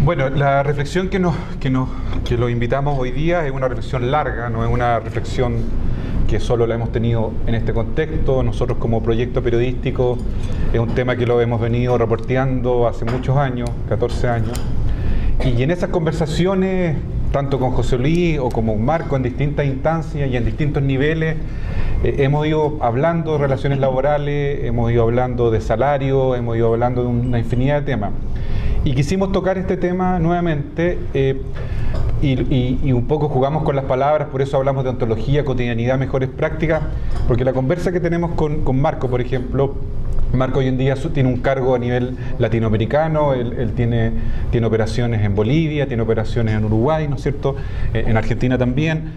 Bueno, la reflexión que lo invitamos hoy día es una reflexión larga, no es una reflexión que solo la hemos tenido en este contexto. Nosotros como proyecto periodístico es un tema que lo hemos venido reporteando hace muchos años, 14 años, y en esas conversaciones, tanto con José Luis o como Marco, en distintas instancias y en distintos niveles, hemos ido hablando de relaciones laborales, hemos ido hablando de salario, hemos ido hablando de una infinidad de temas. Y quisimos tocar este tema nuevamente y un poco jugamos con las palabras, por eso hablamos de ontología, cotidianidad, mejores prácticas, porque la conversa que tenemos con Marco, por ejemplo, Marco hoy en día tiene un cargo a nivel latinoamericano, él tiene operaciones en Bolivia, tiene operaciones en Uruguay, ¿no es cierto?, en Argentina también,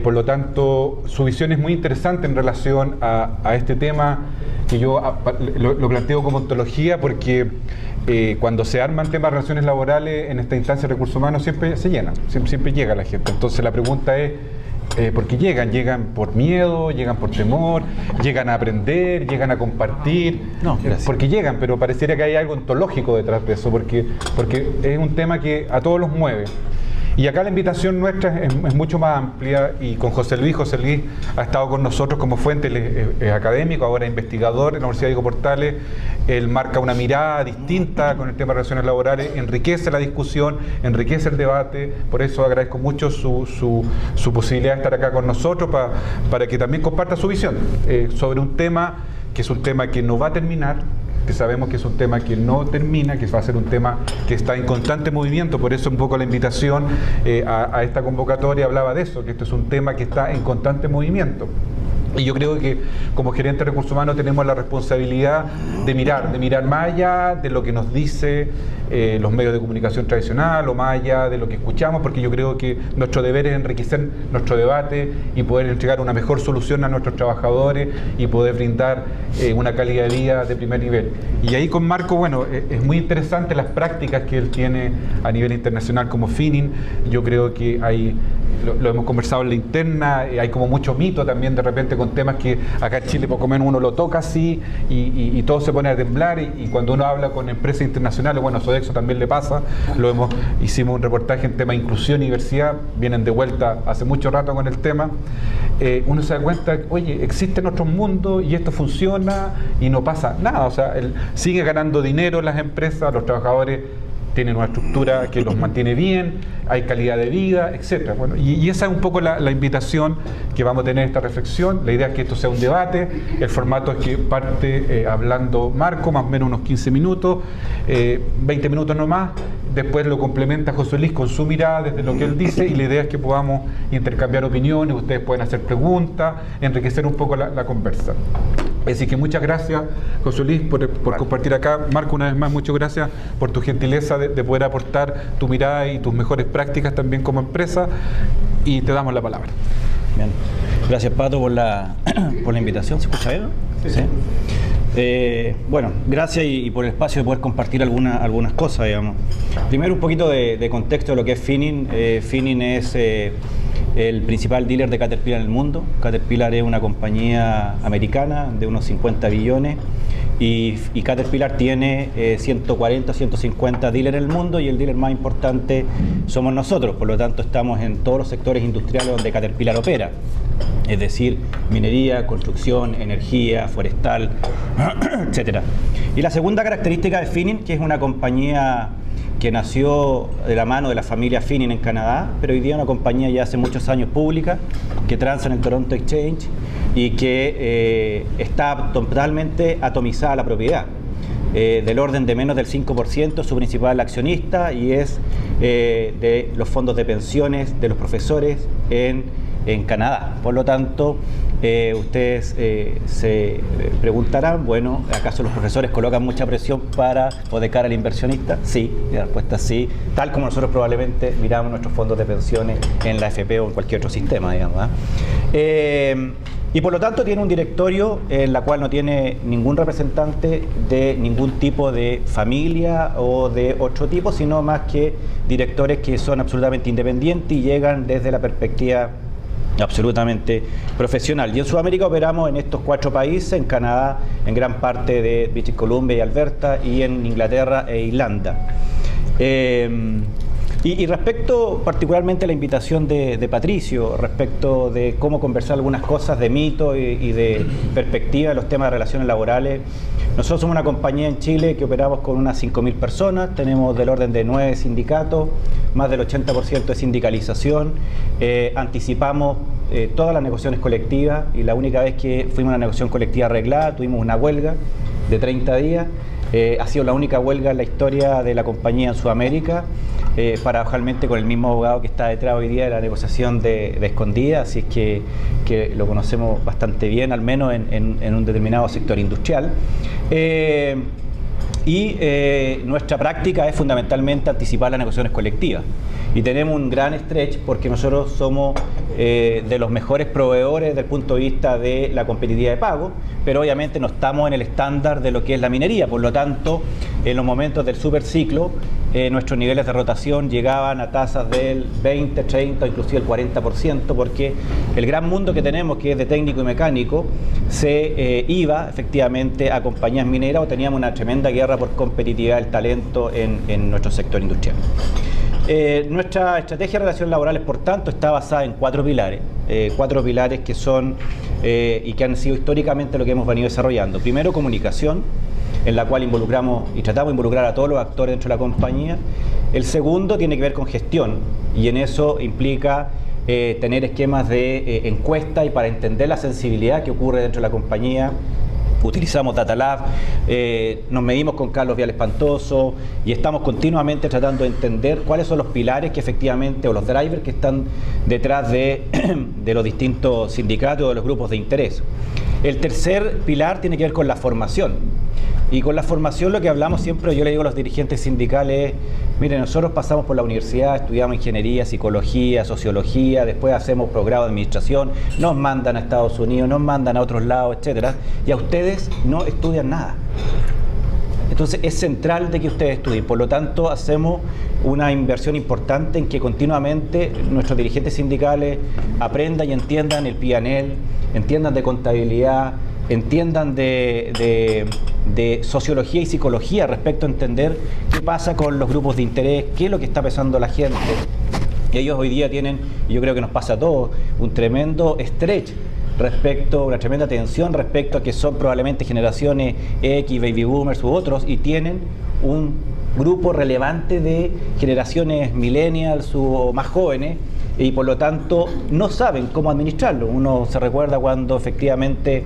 por lo tanto su visión es muy interesante en relación a este tema que yo lo planteo como ontología, porque cuando se arman temas de relaciones laborales en esta instancia de recursos humanos siempre se llena, siempre llega la gente. Entonces la pregunta es, ¿por qué llegan? ¿Llegan por miedo? ¿Llegan por temor? ¿Llegan a aprender? ¿Llegan a compartir? No, gracias. Porque llegan, pero pareciera que hay algo ontológico detrás de eso, porque es un tema que a todos los mueve. Y acá la invitación nuestra es mucho más amplia, y con José Luis ha estado con nosotros como fuente, él es académico, ahora investigador en la Universidad de Diego Portales. Él marca una mirada distinta con el tema de relaciones laborales, enriquece la discusión, enriquece el debate. Por eso agradezco mucho su posibilidad de estar acá con nosotros para que también comparta su visión sobre un tema que es un tema que no va a terminar, que sabemos que es un tema que no termina, que va a ser un tema que está en constante movimiento. Por eso un poco la invitación a esta convocatoria hablaba de eso, que esto es un tema que está en constante movimiento. Y yo creo que como gerente de recursos humanos tenemos la responsabilidad de mirar más allá de lo que nos dice los medios de comunicación tradicional o más allá de lo que escuchamos, porque yo creo que nuestro deber es enriquecer nuestro debate y poder entregar una mejor solución a nuestros trabajadores y poder brindar una calidad de vida de primer nivel. Y ahí con Marco, bueno, es muy interesante las prácticas que él tiene a nivel internacional como Finning. Yo creo que hay, lo hemos conversado en la interna, hay como mucho mito también de repente con temas que acá en Chile poco menos uno lo toca así y todo se pone a temblar, y cuando uno habla con empresas internacionales, bueno, Sodexo también le pasa, hicimos un reportaje en tema inclusión y diversidad, vienen de vuelta hace mucho rato con el tema, uno se da cuenta, oye, existen otros mundos y esto funciona y no pasa nada, o sea, sigue ganando dinero las empresas, los trabajadores tienen una estructura que los mantiene bien, hay calidad de vida, etc. Bueno, y esa es un poco la invitación que vamos a tener esta reflexión. La idea es que esto sea un debate. El formato es que parte hablando Marco, más o menos unos 15 minutos, 20 minutos no más. Después lo complementa José Luis con su mirada desde lo que él dice, y la idea es que podamos intercambiar opiniones, ustedes pueden hacer preguntas, enriquecer un poco la conversa. Así que muchas gracias, José Luis, por compartir acá. Marco, una vez más, muchas gracias por tu gentileza de poder aportar tu mirada y tus mejores prácticas también como empresa, y te damos la palabra. Bien. Gracias, Pato, por la invitación. ¿Se escucha bien? Sí. Bueno, gracias y por el espacio de poder compartir algunas cosas, digamos. Primero, un poquito de contexto de lo que es Finning. Finning es el principal dealer de Caterpillar en el mundo. Caterpillar es una compañía americana de unos 50 billones y Caterpillar tiene 140, 150 dealers en el mundo, y el dealer más importante somos nosotros. Por lo tanto, estamos en todos los sectores industriales donde Caterpillar opera, es decir, minería, construcción, energía, forestal, etcétera. Y la segunda característica de Finning, que es una compañía que nació de la mano de la familia Finning en Canadá, pero hoy día es una compañía ya hace muchos años pública, que transa en el Toronto Exchange y que está totalmente atomizada la propiedad. Del orden de menos del 5%, su principal accionista, y es de los fondos de pensiones de los profesores en Canadá. Por lo tanto, ustedes se preguntarán, bueno, ¿acaso los profesores colocan mucha presión o de cara al inversionista? Sí, la respuesta es sí, tal como nosotros probablemente miramos nuestros fondos de pensiones en la AFP o en cualquier otro sistema, digamos. Y por lo tanto tiene un directorio en la cual no tiene ningún representante de ningún tipo de familia o de otro tipo, sino más que directores que son absolutamente independientes y llegan desde la perspectiva absolutamente profesional. Y en Sudamérica operamos en estos 4 países, en Canadá, en gran parte de British Columbia y Alberta, y en Inglaterra e Irlanda. Y respecto particularmente a la invitación de Patricio, respecto de cómo conversar algunas cosas de mito y de perspectiva de los temas de relaciones laborales, nosotros somos una compañía en Chile que operamos con unas 5.000 personas, tenemos del orden de 9 sindicatos, más del 80% de sindicalización, anticipamos todas las negociaciones colectivas y la única vez que fuimos a una negociación colectiva arreglada tuvimos una huelga de 30 días, ha sido la única huelga en la historia de la compañía en Sudamérica, paradojalmente con el mismo abogado que está detrás hoy día de la negociación de Escondida, así es que lo conocemos bastante bien, al menos en un determinado sector industrial. Nuestra práctica es fundamentalmente anticipar las negociaciones colectivas. Y tenemos un gran stretch porque nosotros somos de los mejores proveedores desde el punto de vista de la competitividad de pago, pero obviamente no estamos en el estándar de lo que es la minería. Por lo tanto, en los momentos del superciclo, nuestros niveles de rotación llegaban a tasas del 20, 30, inclusive el 40%, porque el gran mundo que tenemos, que es de técnico y mecánico, se iba efectivamente a compañías mineras o teníamos una tremenda guerra por competitividad del talento en nuestro sector industrial. Nuestra estrategia de relaciones laborales, por tanto, está basada en 4 pilares que son y que han sido históricamente lo que hemos venido desarrollando. Primero, comunicación, en la cual involucramos y tratamos de involucrar a todos los actores dentro de la compañía. El segundo tiene que ver con gestión y en eso implica tener esquemas de encuesta y para entender la sensibilidad que ocurre dentro de la compañía. Utilizamos Data Lab, nos medimos con Carlos Vial Espantoso y estamos continuamente tratando de entender cuáles son los pilares que efectivamente, o los drivers que están detrás de los distintos sindicatos o de los grupos de interés. El tercer pilar tiene que ver con la formación. Y con la formación lo que hablamos siempre, yo le digo a los dirigentes sindicales, miren, nosotros pasamos por la universidad, estudiamos ingeniería, psicología, sociología, después hacemos programa de administración, nos mandan a Estados Unidos, nos mandan a otros lados, etcétera, y a ustedes no estudian nada. Entonces es central de que ustedes estudien, por lo tanto hacemos una inversión importante en que continuamente nuestros dirigentes sindicales aprendan y entiendan el P&L, entiendan de contabilidad, entiendan de sociología y psicología respecto a entender qué pasa con los grupos de interés, qué es lo que está pensando la gente. Y ellos hoy día tienen, y yo creo que nos pasa a todos, un tremendo stretch respecto, una tremenda tensión respecto a que son probablemente generaciones X, baby boomers u otros, y tienen un grupo relevante de generaciones millennials o más jóvenes, y por lo tanto no saben cómo administrarlo. Uno se recuerda cuando efectivamente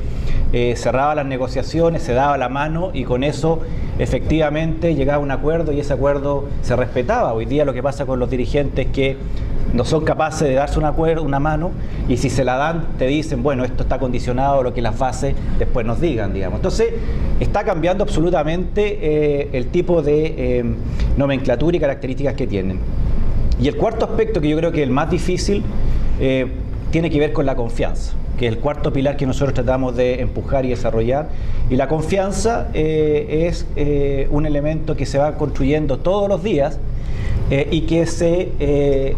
cerraba las negociaciones, se daba la mano y con eso efectivamente llegaba a un acuerdo y ese acuerdo se respetaba. Hoy día lo que pasa con los dirigentes es que no son capaces de darse una mano y si se la dan te dicen, bueno, esto está condicionado a lo que las bases después nos digan, digamos. Entonces está cambiando absolutamente el tipo de nomenclatura y características que tienen. Y el cuarto aspecto, que yo creo que es el más difícil, tiene que ver con la confianza, que es el cuarto pilar que nosotros tratamos de empujar y desarrollar. Y la confianza es un elemento que se va construyendo todos los días y que se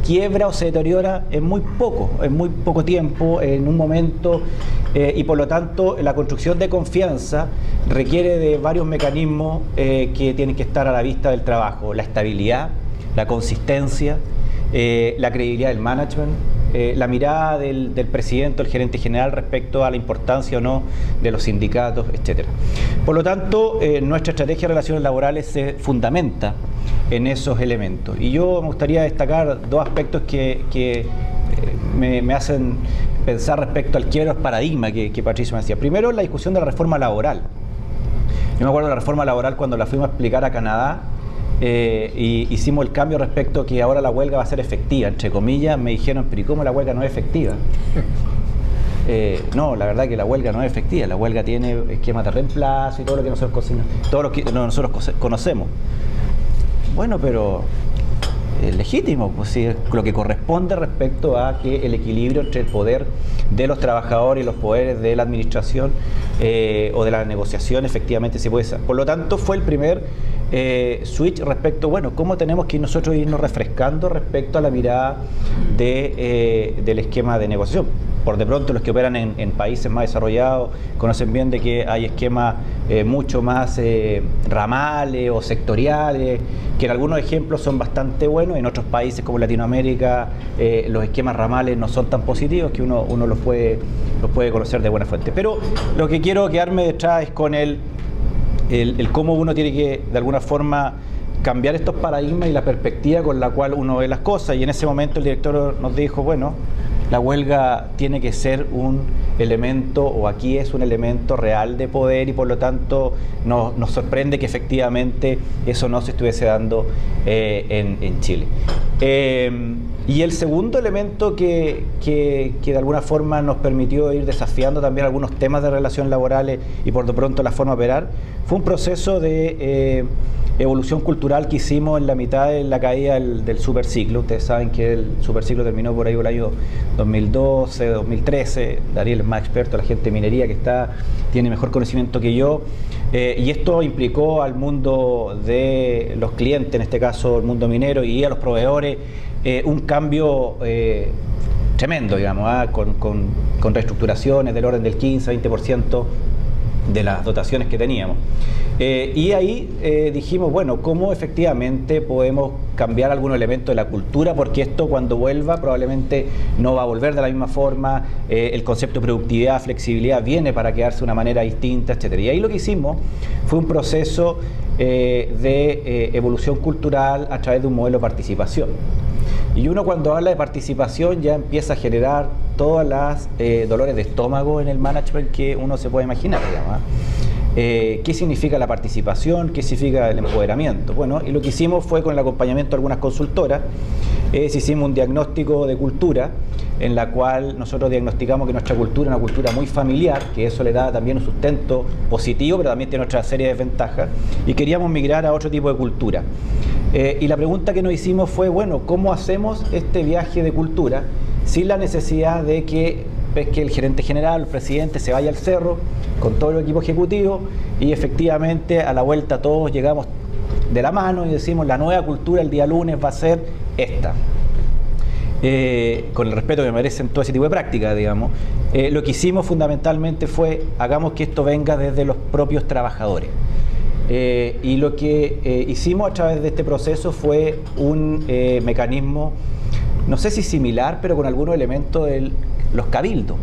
quiebra o se deteriora en muy poco tiempo, en un momento, y por lo tanto la construcción de confianza requiere de varios mecanismos que tienen que estar a la vista del trabajo: la estabilidad, la consistencia, la credibilidad del management, la mirada del presidente o el gerente general respecto a la importancia o no de los sindicatos, etc. Por lo tanto, nuestra estrategia de relaciones laborales se fundamenta en esos elementos. Y yo me gustaría destacar 2 aspectos que me hacen pensar respecto al quiebre paradigma que Patricio me decía. Primero, la discusión de la reforma laboral. Yo me acuerdo de la reforma laboral cuando la fuimos a explicar a Canadá, y hicimos el cambio respecto a que ahora la huelga va a ser efectiva, entre comillas. Me dijeron, pero ¿y cómo la huelga no es efectiva? No, la verdad que la huelga no es efectiva. La huelga tiene esquemas de reemplazo y todo lo que nosotros conocemos. Bueno, pero es legítimo, pues sí, lo que corresponde respecto a que el equilibrio entre el poder de los trabajadores y los poderes de la administración o de la negociación efectivamente se puede hacer. Por lo tanto, fue el primer switch respecto, bueno, cómo tenemos que nosotros irnos refrescando respecto a la mirada del esquema de negociación. Por de pronto, los que operan en países más desarrollados conocen bien de que hay esquemas mucho más ramales o sectoriales, que en algunos ejemplos son bastante buenos. En otros países como Latinoamérica los esquemas ramales no son tan positivos, que uno los puede conocer de buena fuente. Pero lo que quiero quedarme detrás es con el cómo uno tiene que, de alguna forma, cambiar estos paradigmas y la perspectiva con la cual uno ve las cosas. Y en ese momento el director nos dijo, bueno, la huelga tiene que ser un elemento, o aquí es un elemento real de poder, y por lo tanto nos sorprende que efectivamente eso no se estuviese dando en Chile. Y el segundo elemento que de alguna forma nos permitió ir desafiando también algunos temas de relaciones laborales y por de pronto la forma de operar, fue un proceso de evolución cultural que hicimos en la mitad de la caída del superciclo. Ustedes saben que el superciclo terminó por ahí el año 2012, 2013. Dariel es más experto, la gente de minería que tiene mejor conocimiento que yo. Y esto implicó al mundo de los clientes, en este caso el mundo minero, y a los proveedores, un cambio tremendo, digamos, con reestructuraciones del orden del 15-20% de las dotaciones que teníamos. Y ahí dijimos, bueno, ¿cómo efectivamente podemos cambiar algunos elementos de la cultura? Porque esto, cuando vuelva, probablemente no va a volver de la misma forma. El concepto de productividad, flexibilidad viene para quedarse de una manera distinta, etc. Y ahí lo que hicimos fue un proceso de evolución cultural a través de un modelo de participación. Y uno, cuando habla de participación, ya empieza a generar todas las dolores de estómago en el management que uno se puede imaginar, digamos. ¿Qué significa la participación? ¿Qué significa el empoderamiento? Bueno, y lo que hicimos fue, con el acompañamiento de algunas consultoras, hicimos un diagnóstico de cultura, en la cual nosotros diagnosticamos que nuestra cultura es una cultura muy familiar, que eso le da también un sustento positivo, pero también tiene otra serie de desventajas, y queríamos migrar a otro tipo de cultura. Y la pregunta que nos hicimos fue, bueno, ¿cómo hacemos este viaje de cultura sin la necesidad de que el gerente general, el presidente, se vaya al cerro con todo el equipo ejecutivo y efectivamente a la vuelta todos llegamos de la mano y decimos, la nueva cultura el día lunes va a ser esta? Con el respeto que me merecen todo ese tipo de prácticas, digamos, lo que hicimos fundamentalmente fue, hagamos que esto venga desde los propios trabajadores. Y lo que hicimos a través de este proceso fue un mecanismo, no sé si similar, pero con algunos elementos de los cabildos,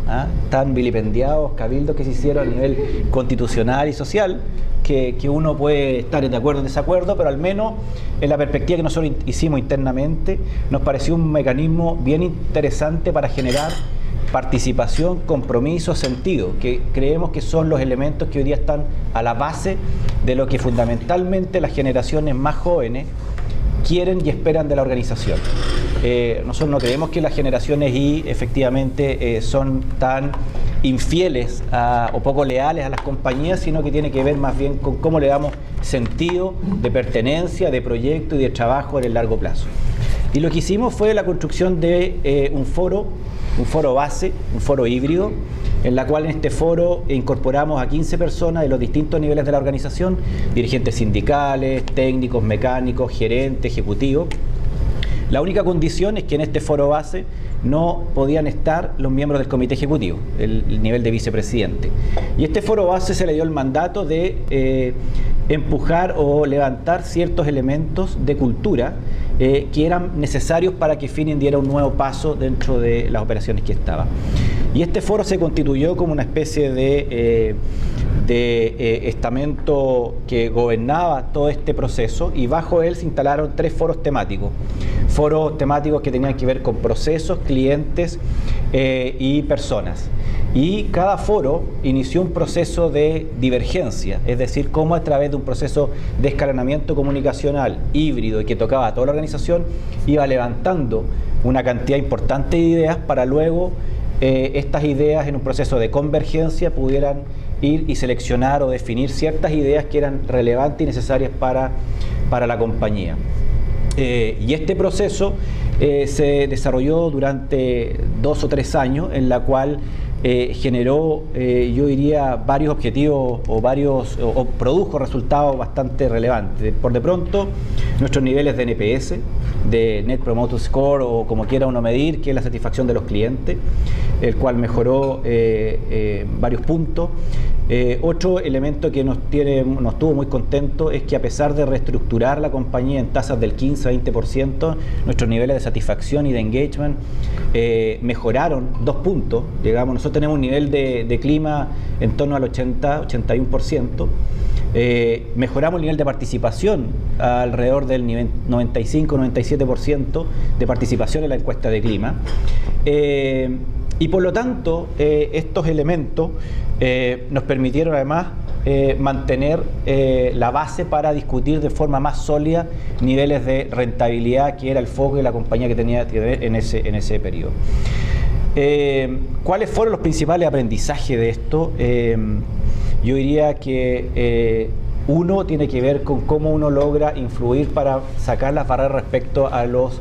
tan vilipendiados cabildos que se hicieron a nivel constitucional y social, que uno puede estar de acuerdo o en desacuerdo, pero al menos en la perspectiva que nosotros hicimos internamente, nos pareció un mecanismo bien interesante para generar participación, compromiso, sentido, que creemos que son los elementos que hoy día están a la base de lo que fundamentalmente las generaciones más jóvenes quieren y esperan de la organización. Nosotros no creemos que las generaciones Y efectivamente son tan infieles o poco leales a las compañías, sino que tiene que ver más bien con cómo le damos sentido de pertenencia, de proyecto y de trabajo en el largo plazo. Y lo que hicimos fue la construcción de un foro base, un foro híbrido, en la cual en este foro incorporamos a 15 personas de los distintos niveles de la organización, dirigentes sindicales, técnicos, mecánicos, gerentes, ejecutivos. La única condición es que en este foro base no podían estar los miembros del comité ejecutivo, el nivel de vicepresidente. Y este foro base se le dio el mandato de empujar o levantar ciertos elementos de cultura que eran necesarios para que Finning diera un nuevo paso dentro de las operaciones que estaba. Y este foro se constituyó como una especie de estamento que gobernaba todo este proceso, y bajo él se instalaron 3 foros temáticos. Foros temáticos que tenían que ver con procesos, clientes y personas. Y cada foro inició un proceso de divergencia, es decir, cómo a través de un proceso de escalonamiento comunicacional híbrido y que tocaba a toda la organización, iba levantando una cantidad importante de ideas para luego estas ideas, en un proceso de convergencia, pudieran ir y seleccionar o definir ciertas ideas que eran relevantes y necesarias para la compañía. Y este proceso se desarrolló durante 2 o 3 años, en la cual generó, yo diría, varios objetivos o produjo resultados bastante relevantes. Por de pronto, nuestros niveles de NPS, de Net Promoter Score, o como quiera uno medir, que es la satisfacción de los clientes, el cual mejoró varios puntos. Otro elemento que nos tuvo muy contentos es que, a pesar de reestructurar la compañía en tasas del 15-20%, nuestros niveles de satisfacción y de engagement mejoraron 2 puntos. Nosotros tenemos un nivel de clima en torno al 80-81%. Mejoramos el nivel de participación alrededor del nivel 95-97% de participación en la encuesta de clima. Y por lo tanto, estos elementos nos permitieron además mantener la base para discutir de forma más sólida niveles de rentabilidad, que era el foco de la compañía que tenía que ver en ese periodo. ¿Cuáles fueron los principales aprendizajes de esto? Yo diría que uno tiene que ver con cómo uno logra influir para sacar las barreras respecto a los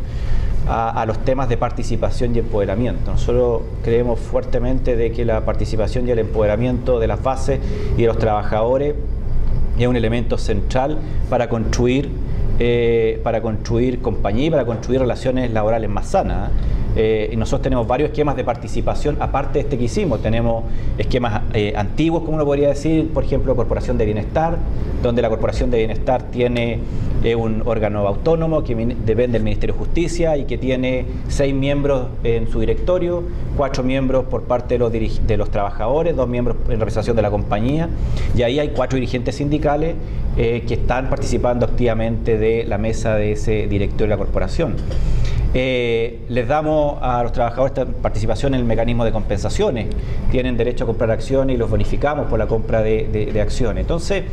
temas de participación y empoderamiento. Nosotros creemos fuertemente de que la participación y el empoderamiento de las bases y de los trabajadores es un elemento central para construir compañía y para construir relaciones laborales más sanas. Y nosotros tenemos varios esquemas de participación, aparte de este que hicimos. Tenemos esquemas antiguos, como uno podría decir, por ejemplo, Corporación de Bienestar, donde la Corporación de Bienestar tiene un órgano autónomo que depende del Ministerio de Justicia y que tiene 6 miembros en su directorio, 4 miembros por parte de los trabajadores, 2 miembros en representación de la compañía, y ahí hay 4 dirigentes sindicales que están participando activamente de la mesa de ese directorio de la corporación. Les damos a los trabajadores participación en el mecanismo de compensaciones, tienen derecho a comprar acciones y los bonificamos por la compra de acciones. Entonces,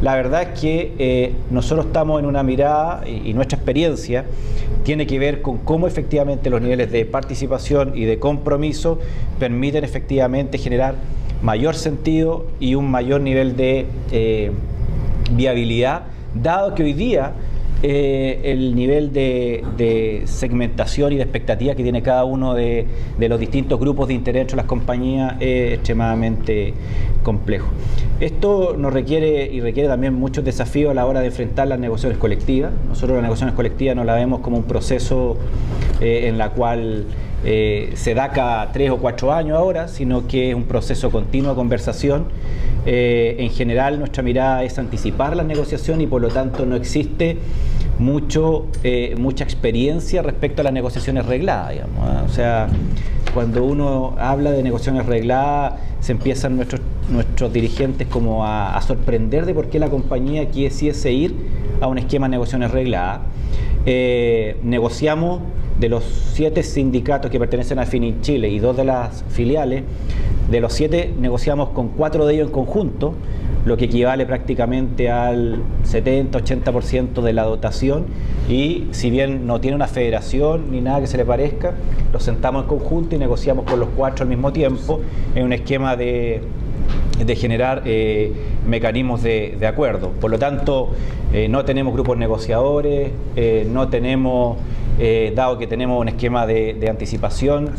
la verdad es que nosotros estamos en una mirada, y nuestra experiencia tiene que ver con cómo efectivamente los niveles de participación y de compromiso permiten efectivamente generar mayor sentido y un mayor nivel de viabilidad, dado que hoy día el nivel de segmentación y de expectativa que tiene cada uno de los distintos grupos de interés entre las compañías es extremadamente complejo. Esto nos requiere también muchos desafíos a la hora de enfrentar las negociaciones colectivas. Nosotros las negociaciones colectivas no la vemos como un proceso en la cual se da cada 3 o 4 años ahora, sino que es un proceso continuo de conversación. En general, nuestra mirada es anticipar la negociación y por lo tanto no existe mucha experiencia respecto a las negociaciones regladas, digamos. O sea, cuando uno habla de negociaciones regladas, se empiezan nuestros dirigentes como a sorprender de por qué la compañía quisiese ir a un esquema de negociaciones regladas. Negociamos de los 7 sindicatos que pertenecen a FINICHILE y 2 de las filiales. De los 7 negociamos con 4 de ellos en conjunto, lo que equivale prácticamente al 70-80% de la dotación, y si bien no tiene una federación ni nada que se le parezca, los sentamos en conjunto y negociamos con los 4 al mismo tiempo en un esquema de generar mecanismos de acuerdo. Por lo tanto, no tenemos grupos negociadores, no tenemos, dado que tenemos un esquema de anticipación,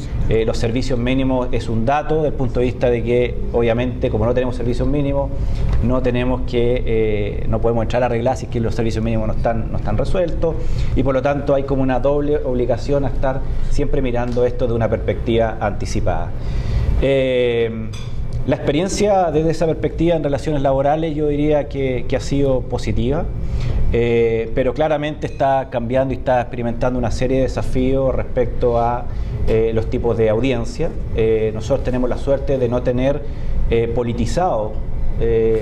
los servicios mínimos es un dato desde el punto de vista de que, obviamente, como no tenemos servicios mínimos, no podemos entrar a arreglar si es que los servicios mínimos no están resueltos, y por lo tanto hay como una doble obligación a estar siempre mirando esto de una perspectiva anticipada. La experiencia desde esa perspectiva en relaciones laborales yo diría que ha sido positiva, pero claramente está cambiando y está experimentando una serie de desafíos respecto a los tipos de audiencia. Nosotros tenemos la suerte de no tener politizado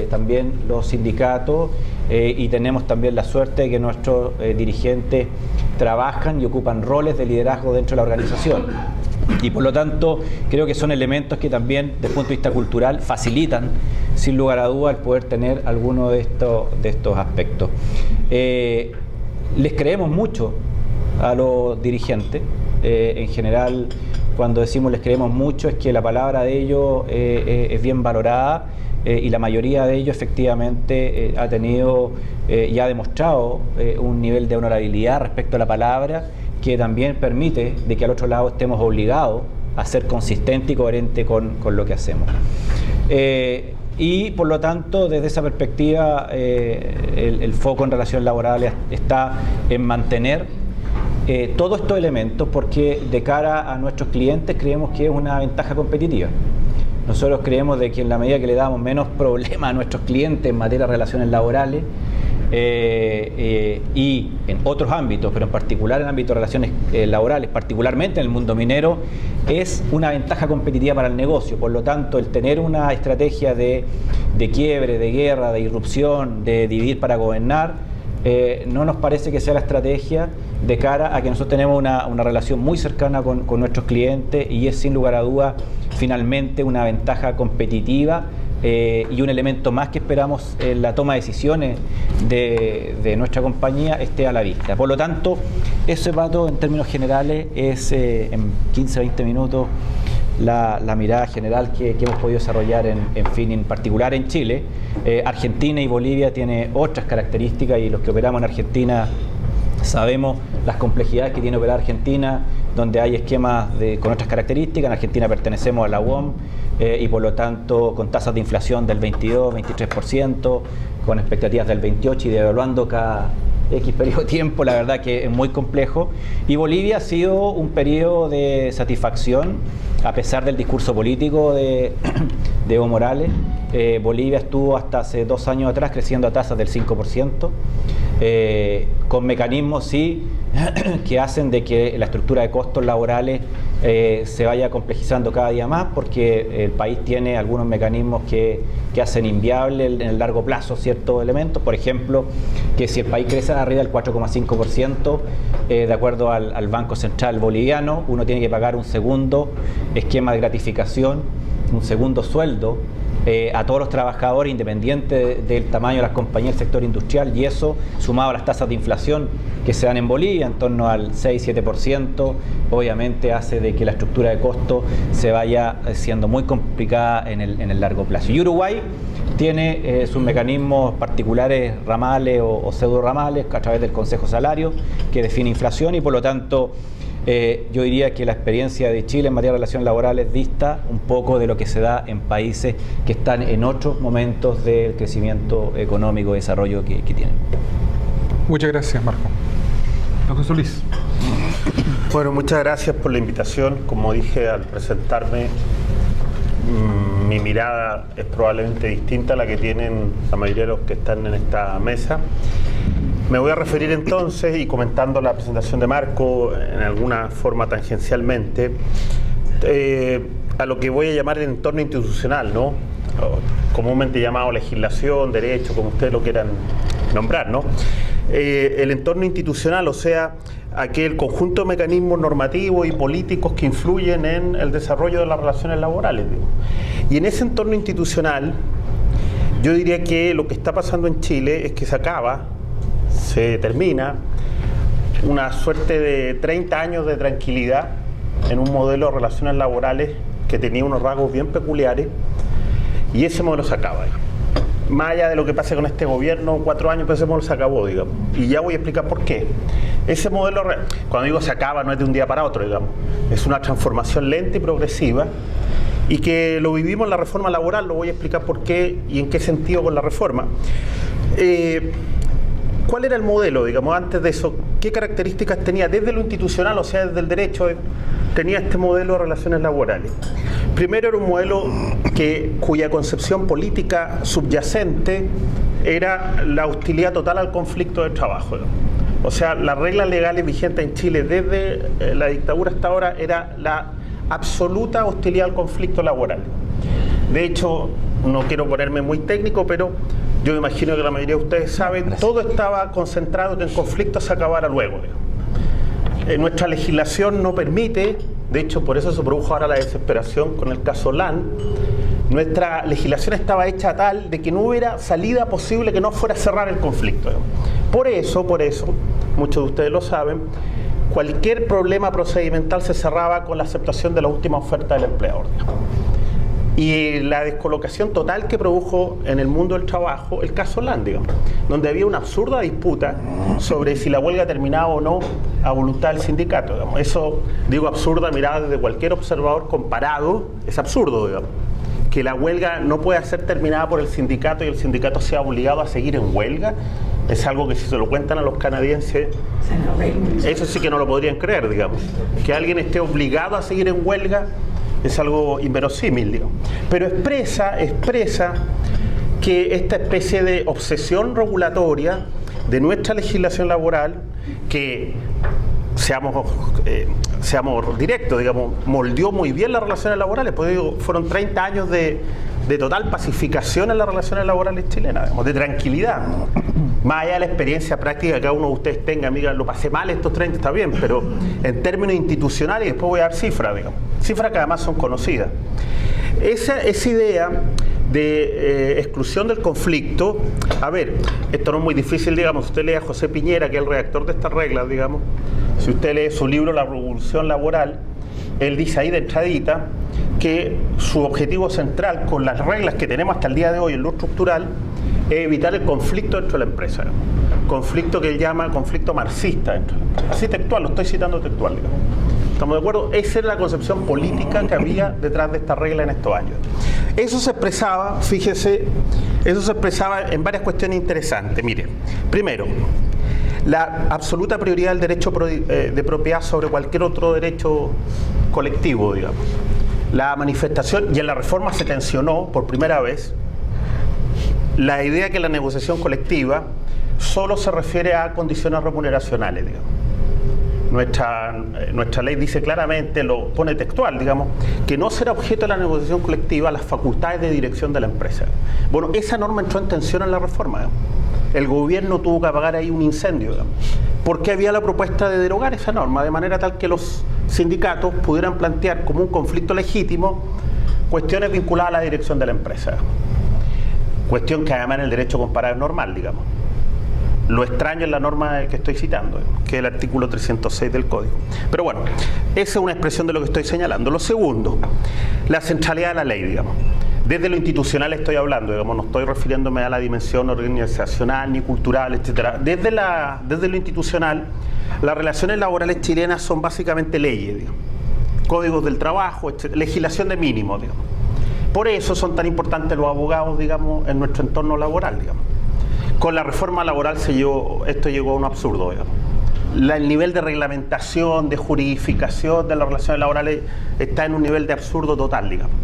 también los sindicatos, y tenemos también la suerte de que nuestros dirigentes trabajan y ocupan roles de liderazgo dentro de la organización. Y por lo tanto creo que son elementos que también desde el punto de vista cultural facilitan sin lugar a duda el poder tener alguno de estos aspectos. Les creemos mucho a los dirigentes. En general, cuando decimos les creemos mucho, es que la palabra de ellos es bien valorada, y la mayoría de ellos efectivamente ha tenido y ha demostrado un nivel de honorabilidad respecto a la palabra, que también permite de que al otro lado estemos obligados a ser consistente y coherente con lo que hacemos. Y por lo tanto, desde esa perspectiva, el foco en relaciones laborales está en mantener todos estos elementos, porque de cara a nuestros clientes creemos que es una ventaja competitiva. Nosotros creemos de que en la medida que le damos menos problemas a nuestros clientes en materia de relaciones laborales y en otros ámbitos, pero en particular en el ámbito de relaciones laborales, particularmente en el mundo minero, es una ventaja competitiva para el negocio. Por lo tanto, el tener una estrategia de quiebre, de guerra, de irrupción, de dividir para gobernar, no nos parece que sea la estrategia de cara a que nosotros tenemos una relación muy cercana con nuestros clientes, y es sin lugar a dudas finalmente una ventaja competitiva y un elemento más que esperamos en la toma de decisiones de nuestra compañía esté a la vista. Por lo tanto, ese, Pato, en términos generales es en 15-20 minutos la mirada general que hemos podido desarrollar en particular en Chile. Argentina y Bolivia tienen otras características, y los que operamos en Argentina sabemos las complejidades que tiene operar Argentina, donde hay esquemas con otras características. En Argentina pertenecemos a la UOM y por lo tanto con tasas de inflación del 22-23%, con expectativas del 28% y devaluando cada X periodo de tiempo. La verdad que es muy complejo. Y Bolivia ha sido un periodo de satisfacción, a pesar del discurso político de Evo Morales. Bolivia estuvo hasta hace 2 años atrás creciendo a tasas del 5%, con mecanismos sí que hacen de que la estructura de costos laborales se vaya complejizando cada día más, porque el país tiene algunos mecanismos que hacen inviable en el largo plazo ciertos elementos. Por ejemplo, que si el país crece arriba del 4,5%, de acuerdo al Banco Central boliviano, uno tiene que pagar un segundo esquema de gratificación, un segundo sueldo a todos los trabajadores, independiente del tamaño de las compañías del sector industrial, y eso, sumado a las tasas de inflación que se dan en Bolivia, en torno al 6-7%, obviamente hace de que la estructura de costo se vaya siendo muy complicada en el largo plazo. Y Uruguay tiene sus mecanismos particulares, ramales o pseudo ramales, a través del Consejo Salario, que define inflación, y por lo tanto yo diría que la experiencia de Chile en materia de relaciones laborales dista un poco de lo que se da en países que están en otros momentos del crecimiento económico y desarrollo que tienen. Muchas gracias, Marco. Don José Luis. Bueno, muchas gracias por la invitación. Como dije al presentarme, mi mirada es probablemente distinta a la que tienen la mayoría de los que están en esta mesa. Me voy a referir entonces, y comentando la presentación de Marco en alguna forma tangencialmente, a lo que voy a llamar el entorno institucional, ¿no? Comúnmente llamado legislación, derecho, como ustedes lo quieran nombrar, ¿no? El entorno institucional, o sea, aquel conjunto de mecanismos normativos y políticos que influyen en el desarrollo de las relaciones laborales, digo. Y en ese entorno institucional, yo diría que lo que está pasando en Chile es que se termina una suerte de 30 años de tranquilidad en un modelo de relaciones laborales que tenía unos rasgos bien peculiares, y ese modelo se acaba. Más allá de lo que pase con este gobierno, 4 años, pero ese modelo se acabó, digamos. Y ya voy a explicar por qué. Ese modelo, cuando digo se acaba, no es de un día para otro, digamos. Es una transformación lenta y progresiva, y que lo vivimos en la reforma laboral. Lo voy a explicar por qué y en qué sentido con la reforma. ¿Cuál era el modelo, digamos, antes de eso? ¿Qué características tenía desde lo institucional, o sea, desde el derecho, tenía este modelo de relaciones laborales? Primero, era un modelo cuya concepción política subyacente era la hostilidad total al conflicto de trabajo, ¿no? O sea, las reglas legales vigentes en Chile desde la dictadura hasta ahora era la absoluta hostilidad al conflicto laboral. De hecho, no quiero ponerme muy técnico, pero yo me imagino que la mayoría de ustedes saben, todo estaba concentrado en que el conflicto se acabara luego. Nuestra legislación no permite, de hecho por eso se produjo ahora la desesperación con el caso LAN, nuestra legislación estaba hecha tal de que no hubiera salida posible que no fuera a cerrar el conflicto. Por eso, muchos de ustedes lo saben, cualquier problema procedimental se cerraba con la aceptación de la última oferta del empleador. y la descolocación total que produjo en el mundo del trabajo el caso Land, digamos, donde había una absurda disputa sobre si la huelga terminaba o no a voluntad del sindicato, digamos. Eso, digo absurda, mirada desde cualquier observador comparado, es absurdo, digamos, que la huelga no pueda ser terminada por el sindicato y el sindicato sea obligado a seguir en huelga. Es algo que si se lo cuentan a los canadienses, eso sí que no lo podrían creer, digamos. Que alguien esté obligado a seguir en huelga es algo inverosímil, digamos. Pero expresa que esta especie de obsesión regulatoria de nuestra legislación laboral, que seamos directos, digamos, moldeó muy bien las relaciones laborales, pues digo, fueron 30 años de total pacificación en las relaciones laborales chilenas, digamos, de tranquilidad. Más allá de la experiencia práctica que cada uno de ustedes tenga, amiga, lo pasé mal estos 30, está bien, pero en términos institucionales, y después voy a dar cifras, digamos, cifras que además son conocidas. Esa idea de exclusión del conflicto, a ver, esto no es muy difícil, digamos, usted lee a José Piñera, que es el redactor de estas reglas, digamos, si usted lee su libro La Revolución Laboral, él dice ahí de entradita que su objetivo central con las reglas que tenemos hasta el día de hoy en lo estructural es evitar el conflicto dentro de la empresa, ¿no? Conflicto que él llama conflicto marxista dentro de la empresa. Así textual, lo estoy citando textual, digamos. ¿Estamos de acuerdo? Esa era la concepción política que había detrás de esta regla en estos años. Eso se expresaba, fíjese, en varias cuestiones interesantes. Mire, primero, la absoluta prioridad del derecho de propiedad sobre cualquier otro derecho colectivo, digamos. La manifestación, y en la reforma se tensionó por primera vez, la idea que la negociación colectiva solo se refiere a condiciones remuneracionales, digamos. Nuestra ley dice claramente, lo pone textual, digamos, que no será objeto de la negociación colectiva las facultades de dirección de la empresa. Bueno, esa norma entró en tensión en la reforma, digamos. El gobierno tuvo que apagar ahí un incendio, digamos, porque había la propuesta de derogar esa norma, de manera tal que los sindicatos pudieran plantear como un conflicto legítimo cuestiones vinculadas a la dirección de la empresa. Cuestión que además en el derecho comparado es normal, digamos. Lo extraño en la norma que estoy citando, que es el artículo 306 del Código. Pero bueno, esa es una expresión de lo que estoy señalando. Lo segundo, la centralidad de la ley, digamos. Desde lo institucional estoy hablando, digamos, no estoy refiriéndome a la dimensión organizacional ni cultural, etcétera. Desde lo institucional, las relaciones laborales chilenas son básicamente leyes, digamos. Códigos del trabajo, etcétera, legislación de mínimos, digamos. Por eso son tan importantes los abogados, digamos, en nuestro entorno laboral, digamos. Con la reforma laboral esto llegó a un absurdo, digamos. El nivel de reglamentación, de juridificación de las relaciones laborales está en un nivel de absurdo total, digamos.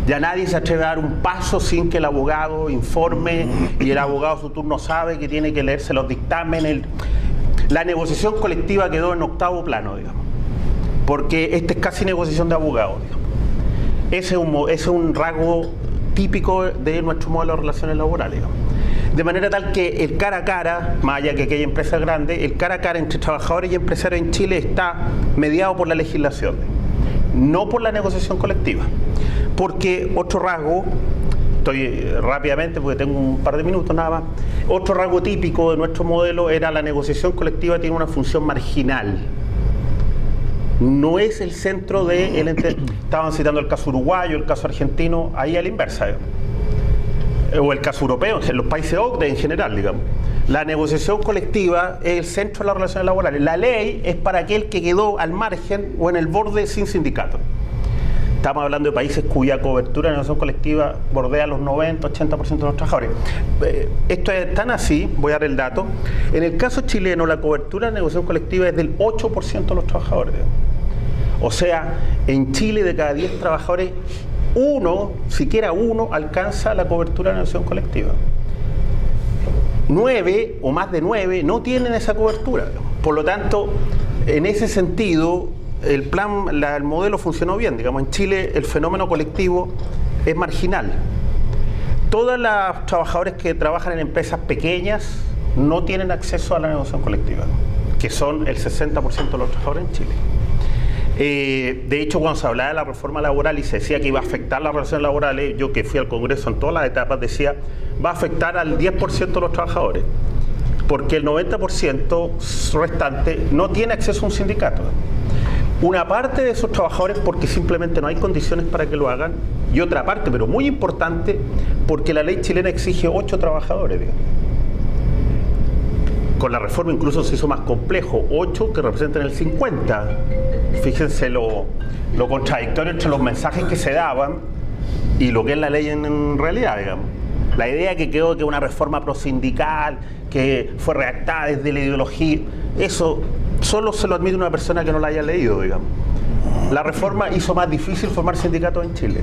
Ya nadie se atreve a dar un paso sin que el abogado informe y el abogado a su turno sabe que tiene que leerse los dictámenes. La negociación colectiva quedó en octavo plano, digamos, porque esta es casi negociación de abogados, digamos. Ese es un rasgo típico de nuestro modelo de relaciones laborales, digamos. De manera tal que el cara a cara, más allá que aquella empresa grande, el cara a cara entre trabajadores y empresarios en Chile está mediado por la legislación, no por la negociación colectiva. Porque otro rasgo, estoy rápidamente porque tengo un par de minutos nada más, otro rasgo típico de nuestro modelo era la negociación colectiva tiene una función marginal. No es el centro de... Estaban citando el caso uruguayo, el caso argentino, ahí a la inversa, o el caso europeo, en los países OCDE en general, digamos. La negociación colectiva es el centro de las relaciones laborales. La ley es para aquel que quedó al margen o en el borde sin sindicato. Estamos hablando de países cuya cobertura de negociación colectiva bordea los 90, 80% de los trabajadores. Esto es tan así, voy a dar el dato. En el caso chileno, la cobertura de negociación colectiva es del 8% de los trabajadores. O sea, en Chile de cada 10 trabajadores, siquiera uno alcanza la cobertura de negociación colectiva. 9 o más de 9 no tienen esa cobertura. Por lo tanto, en ese sentido, el modelo funcionó bien. Digamos, en Chile el fenómeno colectivo es marginal. Todos los trabajadores que trabajan en empresas pequeñas no tienen acceso a la negociación colectiva, que son el 60% de los trabajadores en Chile. De hecho, cuando se hablaba de la reforma laboral y se decía que iba a afectar las relaciones laborales, yo que fui al Congreso en todas las etapas decía, va a afectar al 10% de los trabajadores, porque el 90% restante no tiene acceso a un sindicato. Una parte de esos trabajadores porque simplemente no hay condiciones para que lo hagan, y otra parte, pero muy importante, porque la ley chilena exige 8 trabajadores, digamos. Con la reforma incluso se hizo más complejo, 8 que representan el 50. Fíjense lo contradictorio entre los mensajes que se daban y lo que es la ley en realidad, digamos. La idea que quedó que una reforma prosindical, que fue redactada desde la ideología, eso solo se lo admite una persona que no la haya leído, digamos. La reforma hizo más difícil formar sindicatos en Chile,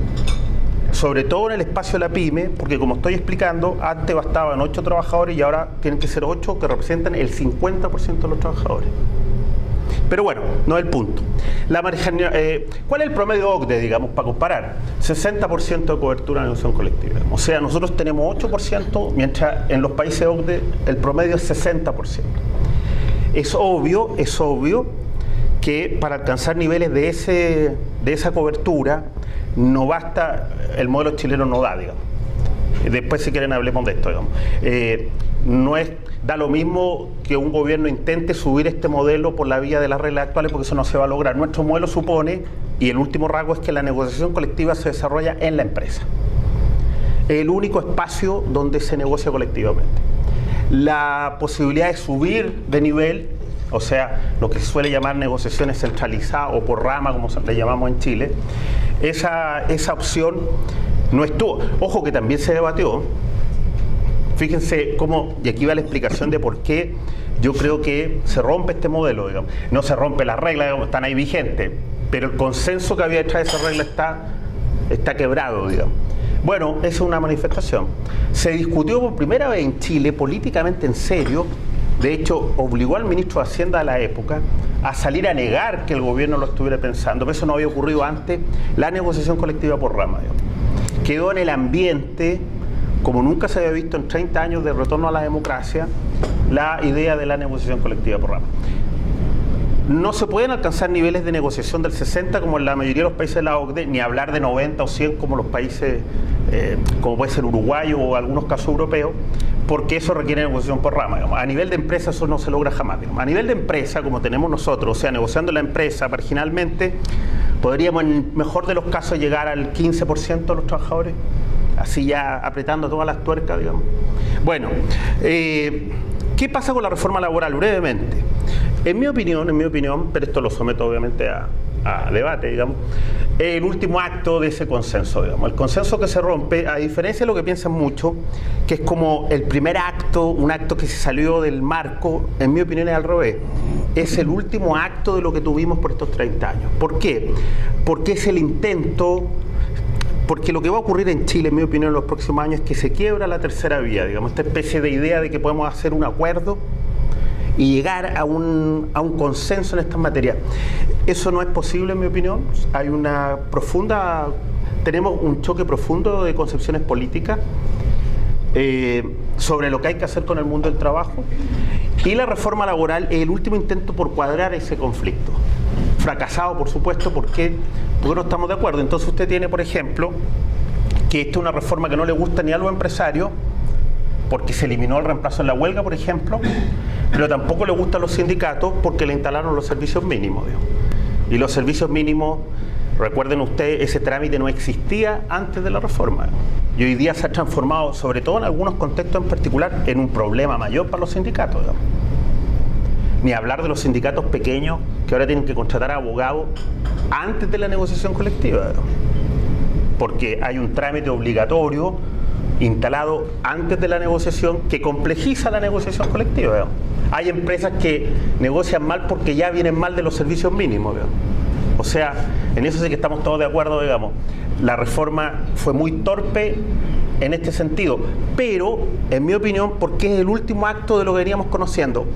sobre todo en el espacio de la pyme, porque como estoy explicando, antes bastaban 8 trabajadores y ahora tienen que ser 8 que representan el 50% de los trabajadores. Pero bueno, no es el punto. ¿Cuál es el promedio OCDE, digamos, para comparar? 60% de cobertura de negociación colectiva. O sea, nosotros tenemos 8%, mientras en los países OCDE el promedio es 60%. Es obvio que para alcanzar niveles de esa cobertura no basta, el modelo chileno no da, digamos. Después si quieren hablemos de esto, digamos. Da lo mismo que un gobierno intente subir este modelo por la vía de las reglas actuales, porque eso no se va a lograr. Nuestro modelo supone, y el último rasgo es que la negociación colectiva se desarrolla en la empresa. Es el único espacio donde se negocia colectivamente. La posibilidad de subir de nivel, o sea, lo que se suele llamar negociaciones centralizadas o por rama, como le llamamos en Chile, esa opción no estuvo. Ojo que también se debatió. Fíjense cómo, y aquí va la explicación de por qué yo creo que se rompe este modelo, digamos. No se rompe las reglas, digamos, están ahí vigentes, pero el consenso que había detrás de esa regla está quebrado, digamos. Bueno, esa es una manifestación. Se discutió por primera vez en Chile, políticamente en serio, de hecho, obligó al ministro de Hacienda de la época a salir a negar que el gobierno lo estuviera pensando, pero eso no había ocurrido antes, la negociación colectiva por rama, digamos. Quedó en el ambiente, como nunca se había visto en 30 años de retorno a la democracia, la idea de la negociación colectiva por rama. No se pueden alcanzar niveles de negociación del 60 como en la mayoría de los países de la OCDE, ni hablar de 90 o 100 como los países, como puede ser Uruguay o algunos casos europeos, porque eso requiere negociación por rama, digamos. A nivel de empresa eso no se logra jamás, digamos. A nivel de empresa, como tenemos nosotros, o sea, negociando la empresa marginalmente, podríamos en el mejor de los casos llegar al 15% de los trabajadores, así ya apretando todas las tuercas, digamos. Bueno, ¿qué pasa con la reforma laboral? Brevemente. En mi opinión, pero esto lo someto obviamente a debate, digamos, el último acto de ese consenso, digamos. El consenso que se rompe, a diferencia de lo que piensan muchos, que es como el primer acto, un acto que se salió del marco, en mi opinión es al revés. Es el último acto de lo que tuvimos por estos 30 años. ¿Por qué? Porque es el intento, porque lo que va a ocurrir en Chile, en mi opinión, en los próximos años es que se quiebra la tercera vía, digamos, esta especie de idea de que podemos hacer un acuerdo y llegar a un consenso en estas materias. Eso no es posible, en mi opinión. Hay tenemos un choque profundo de concepciones políticas sobre lo que hay que hacer con el mundo del trabajo, y la reforma laboral es el último intento por cuadrar ese conflicto. Fracasado, por supuesto, porque no estamos de acuerdo. Entonces usted tiene, por ejemplo, que esta es una reforma que no le gusta ni a los empresarios, porque se eliminó el reemplazo en la huelga, por ejemplo, pero tampoco le gusta a los sindicatos porque le instalaron los servicios mínimos, digamos. Y los servicios mínimos, recuerden ustedes, ese trámite no existía antes de la reforma. Y hoy día se ha transformado, sobre todo en algunos contextos en particular, en un problema mayor para los sindicatos, digamos. Ni hablar de los sindicatos pequeños que ahora tienen que contratar a abogados antes de la negociación colectiva, digamos. Porque hay un trámite obligatorio instalado antes de la negociación que complejiza la negociación colectiva, digamos. Hay empresas que negocian mal porque ya vienen mal de los servicios mínimos, digamos. O sea, en eso sí que estamos todos de acuerdo, digamos. La reforma fue muy torpe en este sentido, pero, en mi opinión, porque es el último acto de lo que veníamos conociendo.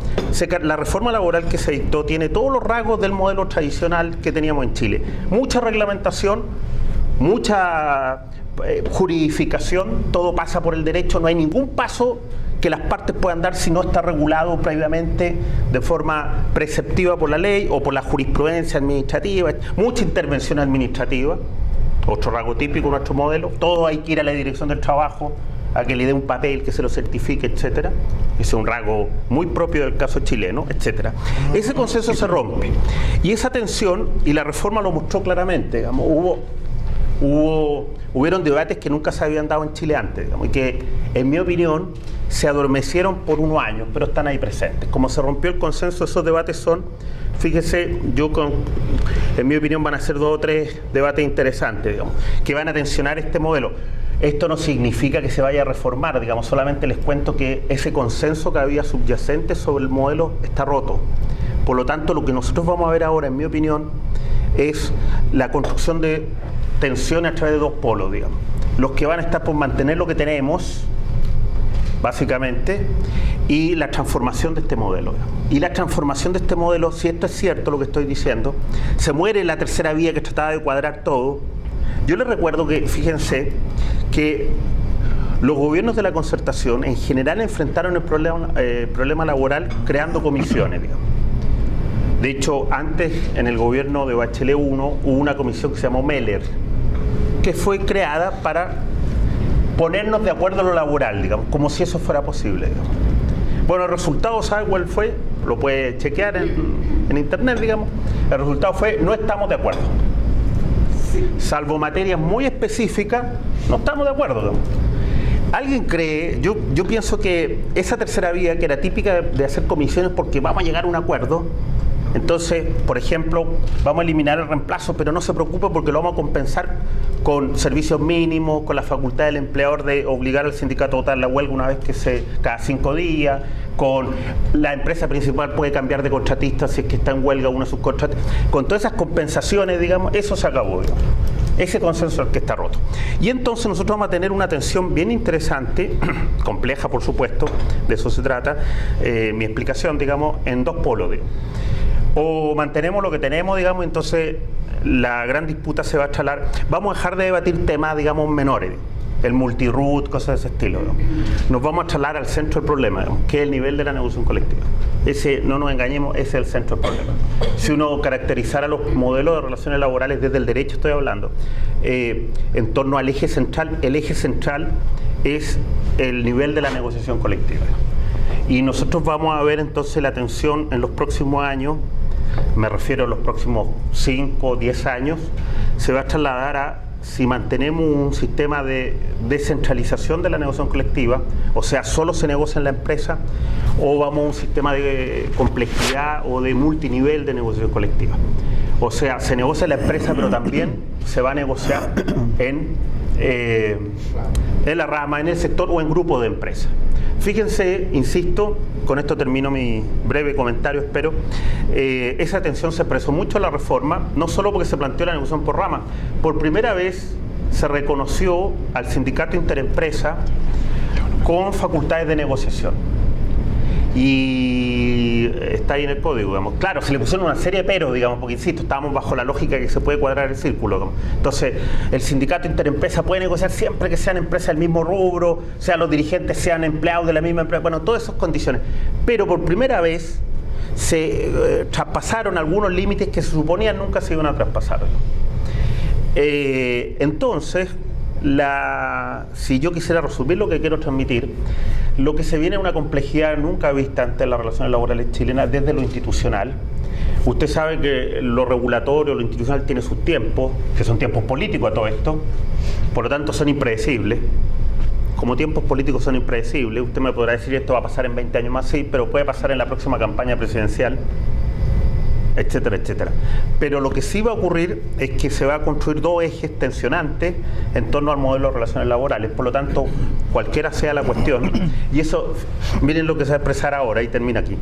La reforma laboral que se dictó tiene todos los rasgos del modelo tradicional que teníamos en Chile. Mucha reglamentación, mucha juridificación, todo pasa por el derecho, no hay ningún paso que las partes puedan dar si no está regulado previamente de forma preceptiva por la ley o por la jurisprudencia administrativa, mucha intervención administrativa, otro rasgo típico de nuestro modelo, todo hay que ir a la dirección del trabajo a que le dé un papel, que se lo certifique, etcétera. Ese es un rasgo muy propio del caso chileno, etcétera. Ese consenso se rompe. Y esa tensión, y la reforma lo mostró claramente, digamos, hubieron debates que nunca se habían dado en Chile antes, digamos, y que, en mi opinión, se adormecieron por unos años, pero están ahí presentes. Como se rompió el consenso, esos debates son, fíjese, en mi opinión van a ser 2 o 3 debates interesantes, digamos, que van a tensionar este modelo. Esto no significa que se vaya a reformar, digamos, solamente les cuento que ese consenso que había subyacente sobre el modelo está roto. Por lo tanto, lo que nosotros vamos a ver ahora, en mi opinión, es la construcción de tensiones a través de 2 polos, digamos. Los que van a estar por mantener lo que tenemos, básicamente, y la transformación de este modelo. Y la transformación de este modelo, si esto es cierto lo que estoy diciendo, se muere la tercera vía que trataba de cuadrar todo. Yo les recuerdo que, fíjense, que los gobiernos de la concertación en general enfrentaron el problema laboral creando comisiones, digamos. De hecho, antes, en el gobierno de Bachelet 1, hubo una comisión que se llamó Meller, que fue creada para ponernos de acuerdo en lo laboral, digamos, como si eso fuera posible, digamos. Bueno, el resultado, ¿sabe cuál fue? Lo puede chequear en internet, digamos. El resultado fue, no estamos de acuerdo. Salvo materias muy específicas, no estamos de acuerdo, digamos. ¿Alguien cree? Yo pienso que esa tercera vía, que era típica de hacer comisiones porque vamos a llegar a un acuerdo, entonces, por ejemplo, vamos a eliminar el reemplazo, pero no se preocupe porque lo vamos a compensar con servicios mínimos, con la facultad del empleador de obligar al sindicato a votar la huelga una vez cada 5 días, con la empresa principal puede cambiar de contratista si es que está en huelga uno de sus contratistas. Con todas esas compensaciones, digamos, eso se acabó, digamos. Ese consenso es el que está roto. Y entonces nosotros vamos a tener una tensión bien interesante, compleja por supuesto, de eso se trata, mi explicación, digamos, en 2 polos, digamos. O mantenemos lo que tenemos, digamos, entonces la gran disputa se va a instalar. Vamos a dejar de debatir temas, digamos, menores, el multiroot, cosas de ese estilo, digamos. Nos vamos a instalar al centro del problema, digamos, que es el nivel de la negociación colectiva. Ese, no nos engañemos, ese es el centro del problema. Si uno caracterizara los modelos de relaciones laborales desde el derecho, estoy hablando, en torno al eje central, el eje central es el nivel de la negociación colectiva. Y nosotros vamos a ver entonces la tensión en los próximos años, me refiero a los próximos 5 o 10 años, se va a trasladar a si mantenemos un sistema de descentralización de la negociación colectiva, o sea, solo se negocia en la empresa, o vamos a un sistema de complejidad o de multinivel de negociación colectiva. O sea, se negocia en la empresa, pero también se va a negociar en la rama, en el sector o en grupo de empresas. Fíjense, insisto, con esto termino mi breve comentario, espero, esa tensión se expresó mucho en la reforma, no solo porque se planteó la negociación por rama, por primera vez se reconoció al sindicato interempresa con facultades de negociación. Y está ahí en el código, digamos. Claro, se le pusieron una serie de peros, digamos, porque insisto, estábamos bajo la lógica que se puede cuadrar el círculo, digamos. Entonces, el sindicato interempresa puede negociar siempre que sean empresas del mismo rubro, sea los dirigentes sean empleados de la misma empresa, bueno, todas esas condiciones. Pero por primera vez se traspasaron algunos límites que se suponían nunca se iban a traspasar. Entonces, si yo quisiera resumir lo que quiero transmitir, lo que se viene es una complejidad nunca vista ante las relaciones laborales chilenas desde lo institucional. Usted sabe que lo regulatorio, lo institucional tiene sus tiempos, que son tiempos políticos a todo esto, por lo tanto son impredecibles. Como tiempos políticos son impredecibles, usted me podrá decir esto va a pasar en 20 años más, sí, pero puede pasar en la próxima campaña presidencial, etcétera, etcétera. Pero lo que sí va a ocurrir es que se va a construir 2 ejes tensionantes en torno al modelo de relaciones laborales. Por lo tanto, cualquiera sea la cuestión, y eso, miren lo que se va a expresar ahora, y termina aquí.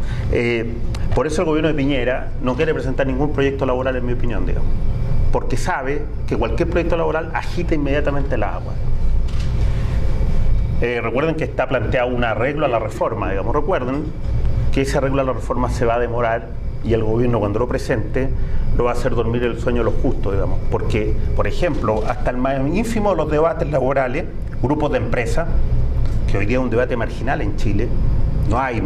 Por eso el gobierno de Piñera no quiere presentar ningún proyecto laboral, en mi opinión, digamos, porque sabe que cualquier proyecto laboral agita inmediatamente el agua. Recuerden que está planteado un arreglo a la reforma, digamos. Recuerden que ese arreglo a la reforma se va a demorar y el gobierno, cuando lo presente, lo va a hacer dormir el sueño de los justos, digamos. Porque, por ejemplo, hasta el más ínfimo de los debates laborales, grupos de empresas, que hoy día es un debate marginal en Chile, no hay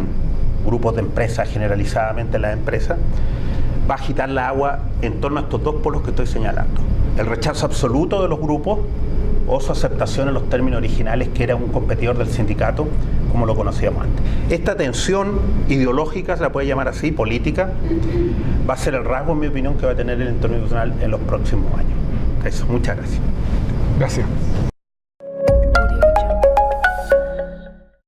grupos de empresas generalizadamente en las empresas, va a agitar la agua en torno a estos 2 polos que estoy señalando. El rechazo absoluto de los grupos o su aceptación en los términos originales, que era un competidor del sindicato, como lo conocíamos antes. Esta tensión ideológica, se la puede llamar así, política, va a ser el rasgo, en mi opinión, que va a tener el entorno institucional en los próximos años. Eso, muchas gracias. Gracias.